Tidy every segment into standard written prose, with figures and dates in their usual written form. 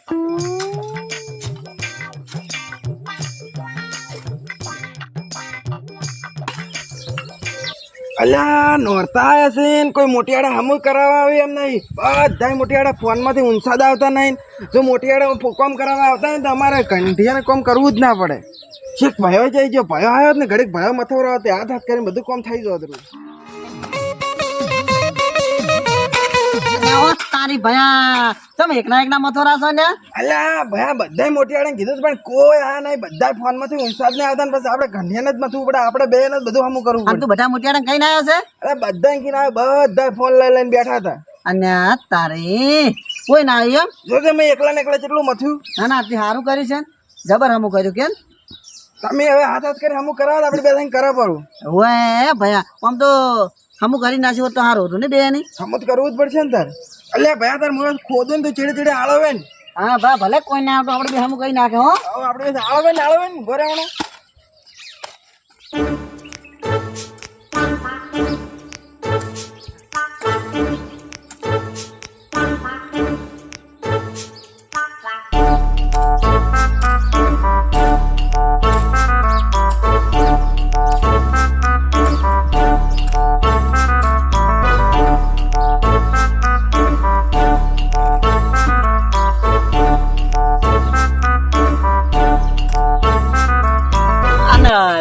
અલ્યા નોરતા આવ્યા છે ને કોઈ મોટિયાડા હમું કરાવવા આવે એમ નહીં. બધા મોટિયાડા ફોનમાંથી ઊંસાદ આવતા નહીં. જો મોટિયાડા કોમ કરાવવા આવતા હોય તો અમારે કંઠિયાને કોમ કરવું જ ના પડે. શેખ ભયો જઈ ગયો, ભયો આવ્યો ને ઘડીક ભયો મથવરો હતો, હાથ હાથ કરીને બધું કોમ થઈ જતું. તારી ભયા તમે એકના મથોરા છો ને? અલ્યા ભયા બધા મોટિયાડા કીધું પણ કોઈ આ નહીં. બધા ફોનમાંથી ઊંસાદ ને આવતા ને પછી આપણે કંઠિયાને જ મથવું પડે. આપણે બે ને બધું હમું કરવું પડે. તું બધા મોટિયાડા કઈ ના આવ્યો છે? અરે બધા કીને બધા ફોન લઈને બેઠા હતા. અને તારે કોઈ ના આવ્યું એમ? જો મેં એકલા ને એકલા કેટલું મથ્યું. ના ના આટલી સારું કર્યું છે, જબર હમું કર્યું. કેમ તમે હવે હાથ હાથ કરી હમું કરાવો આપણે બે થઈને કરવા પડું. ઓએ ભયા આમ તો હમું કરી નાખ્યું તો સારું હતું ને બે ની. હમું તો કરવું જ પડશે ને તાર. અલ્યા ભયા તાર મુરત ખોદો ને તો ચીડે ચીડે આળવે ને. હા ભા ભલે કોઈ ના આવતો આપણે બે હમું કરી નાખે. હો આપણે આળવે ને ઘરે હમણાં.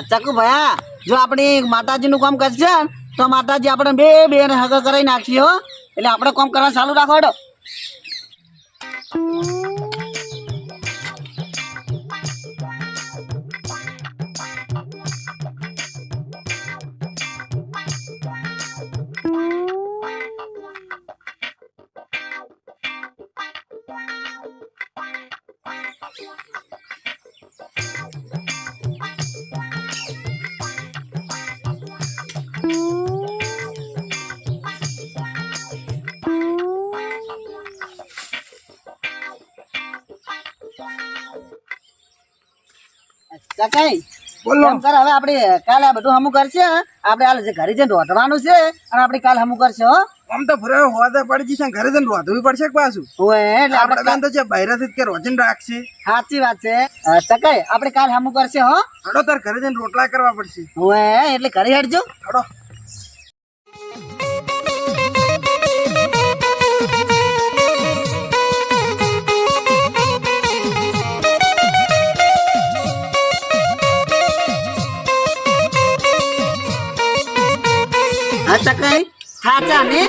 ચકુ ભયા જો આપણી માતાજી નું કામ કરશે તો માતાજી આપણે બે બે ને હગ કરાવી નાખીએ. હો એટલે આપણે કામ કરવા ચાલુ રાખો. હેડો ચકાઈ બોલો એમ કર હવે આપણે કાલે આ બધું હમું કરશે. આપણે હાલ ઘરે જઈને રોધવાનું છે અને આપણે કાલે હમું કરશે. હો આમ તો ફરે હોદે પડી જશે, ઘરે જઈને રોધવું પડશે પાછું. એટલે આપણે બેન તો છે બૈરાથી કે રોજન રાખશે. સાચી વાત છે ચકાઈ, આપણે કાલે હમું કરશે. હો હડો તાર ઘરે જઈને રોટલા કરવા પડશે. એટલે ઘરે હેડજો. હડો સાચા ને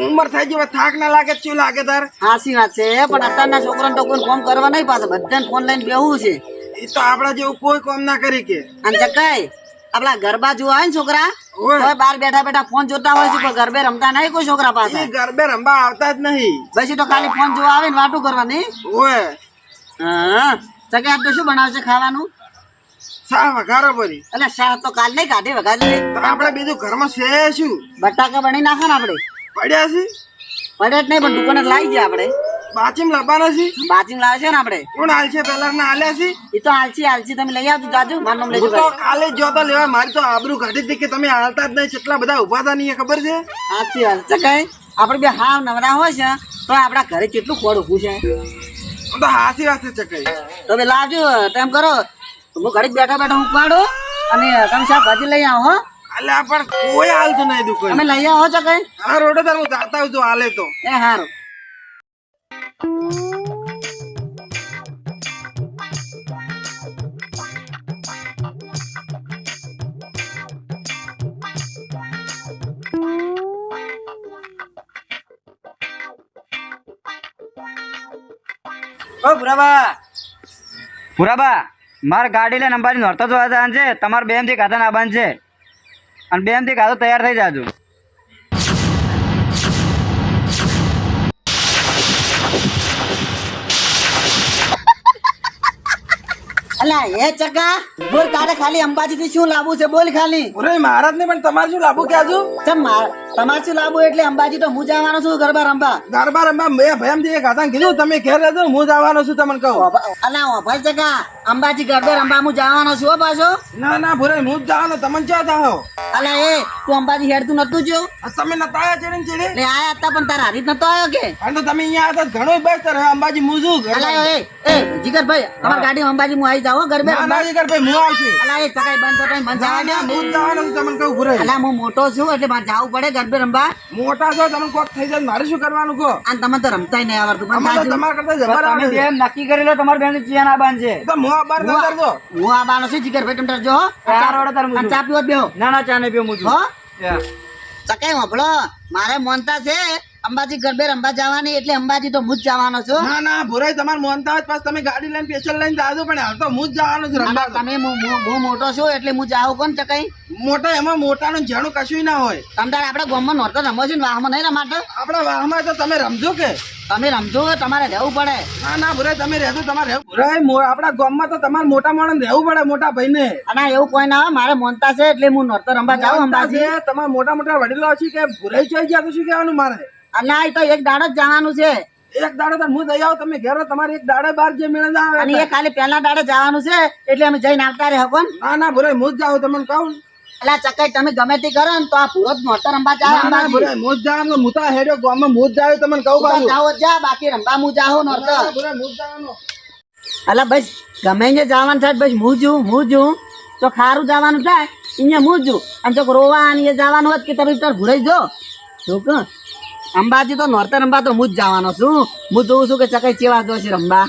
ઉંમર થઈ ગઈ, થાક ના લાગે? શું લાગે તાર? સાચી વાત છે પણ અત્યારના છોકરાને તો કોઈ કામ કરવા નહીં પાછા બધાને ફોન લઈને બેહવું છે. એ તો આપડા જેવું કોઈ કામ ના કરી કે. અને ચકાઈ આપડા ગરબા જોવા હોય ને છોકરા બહાર બેઠા બેઠા ફોન જોતા હોય છે પણ ગરબે રમતા નહીં કોઈ છોકરા પાસે. ગરબે રમવા આવતા જ નહીં. પછી તો ખાલી ફોન જોવા આવે ને વાતું કરવાની. ઓય હા ચકાઈ આપ તો શું બનાવશે ખાવાનું? શાહ વઘારો પડી. એટલે શાહ તો કાલ નહીં કાઢી વઘારી. આપડે બીજું ઘરમાં છે શું? બટાકા બની નાખે ને આપડે. પડ્યા છે? પડ્યા જ નહીં પણ દુકાને લાવી ગયા આપડે. બાચીમ લાવવાના છે? બાચીમ લાવે છે ને આપડે. કોણ હાલ છે? પેલા ના હાલ્યા છે? એ તો હાલસી તમે લઈ આવજો જાજો. મારું નામ લેજો. કાલે જોતા લેવા મારી તો આબરૂ કાઢી હતી કે તમે હાલતા જ નહીં. કેટલા બધા ઉભા હતા નહીં ખબર છે? સાચી વાત ચકાઈ આપડે બે હાવ નવરા હોય છે તો આપડા ઘરે કેટલું ખોડ ઉભું છે. તો હાસી વાત છે ચકાઈ. તો બે લાવજો ટાઈમ કરો. હું ઘડી બેઠા બેઠા હું પાડો અને તમે શાકભાજી લઈ આવો. હો અલ્યા પણ કોઈ હાલતું નહીં દુકાન. અમે લઈ આવો છો કઈ? હા રોડે તાર હું જાતા હું હાલે તો. એ હારું. ઓ પુરાબા મારે ગાડી લઈને અંબાજી નોરતા જોવા જવાનું છે. તમારે બેમ થી ગાધા આવવાનું છે અને બેમ થી ગાધો તૈયાર થઈ જાજો. અલા એ ચકા બોલ તારે ખાલી અંબાજી થી શું લાવવું છે? બોલ ખાલી. ઓરે મહારાજ ને પણ તમારે શું લાભો ક્યાં છું? તમારે શું લાવવું એટલે અંબાજી તો હું જવાનો છું ગરબા રમવા. ગરબા રમવા મેં ભયમ થી એક હતા કીધું તમે ઘેર રહેજો, હું જવાનો છું તમને કહું. અલા ભાઈ ચકા અંબાજી ગરબે રંબા હું જવાનો છું હો પાછો. ના ના ભુરાઈ હું જ જવાનો તમને ક્યાં જાઓ અલા એ તું અંબાજી હેડતું નતું જો તમે નતા આયા ચેડે ને ચેડે એટલે આયા હતા પણ તારા હારી જ નતો આવ્યો કે. અને તો તમે અહીંયા હતા ઘણો બસ તારે અંબાજી મુજુ અલા એ જીગરભાઈ અમાર ગાડી અંબાજી હું આવી જાવ હો ગરબે ના રંબા. ના જીગર ભાઈ હું આવશું અલા એ ચકાઈ બંધ તો બંધ જવા દે. હું જ જવાનો છું તમને કહું ભુરાઈ અલા હું મોટો છું એટલે મારે જવું પડે ગરબે રંબા. મોટા છો તમે કોક થઈ જાય મારે શું કરવાનું કહો અને તમે તો રમતાય નહીં આવડતું પણ અમારે તો સાચું. તમારા કરતા જબર તમે આવે છે બેન નક્કી કરી લો તમારી બેન ચિયાન આબાન છે તો હું આ બાર ન કરતો હું આ બાનો છું જીગરભાઈ તમે જો હો. ચાર વડે તાર અને ચા પીવો જ બેહો ના ના ચા નહીં પીવું હું છું. હો. યા. ચકાઈ વાપરો મારે મોનતા છે અંબાજી ગરબે રંબા જવાની એટલે અંબાજી તો હું જ જવાનો છું. ના ના ભુરાઈ તમારે મોનતા હોય તો પાછું તમે ગાડી લઈને સ્પેશિયલ લઈને જાજો પણ હાલ તો હું જ જવાનું છું ના, ના, રમવા. તમે હું મોટો છું એટલે હું જાઉં કોણ ચકાઈ. મોટા એમાં મોટાનું જેનું કશું ના હોય તમતાર આપણે ગામમાં નોરતો રમો છો ને વાહમાં નહીં રમાતો. આપણા વાહમાં તો તમે રમજો કે તમે રમજો તમારે રહેવું પડે. ના ના ભુરાઈ તમે રહેજો તમારે રહેવું ભુરાઈ આપણા ગામમાં તો તમારે મોટા માણસ રહેવું પડે મોટા ભાઈને અને એવું કોઈ ના હોય મારે મોનતા છે એટલે હું નોરતો રમવા જાઉં અંબાજી. તમારા મોટા મોટા વડીલો છે કે ભુરાઈ ચોઈ ગયા તો શું કહેવાનું મારે અને આ તો એક દાડો જ જવાનું છે એક દાડો તો હું દઈ આવું તમે ઘેરો તમારે એક દાડે બાર જે મેળે ના અને આવે એ ખાલી પહેલા દાડે જવાનું છે એટલે અમે જઈને આવતા રહે કોણ. ના ના ભુરાઈ હું જ જાઉં તમને કહું એટલે ચકાઈ તમે ગમે તે કરો ને તો આ પૂરો જ નોરતો રમવા જાવ ના, ના, અંબાજી. ભુરાઈ હું જ જાઉં હું તો આ હેડ્યો ગામમાં હું જ જાઉં તમને કહું બાજુ જાઓ જા બાકી રમવા હું જાઉં નોરતો. ભુરાઈ હું જ જવાનું અલા બસ ગમે ને જવાનું થાય બસ હું જું તો ખારું જવાનું થાય અહીંયા હું જું અને જો રોવા અને એ જવાનું હોત કે તમે તાર ભૂરાઈ જો શું કે અંબાજી તો નોરતા રમવા તો હું જ જવાનો છું. હું જોઉં છું કે ચકાઈ ચેવા જો છે રમવા.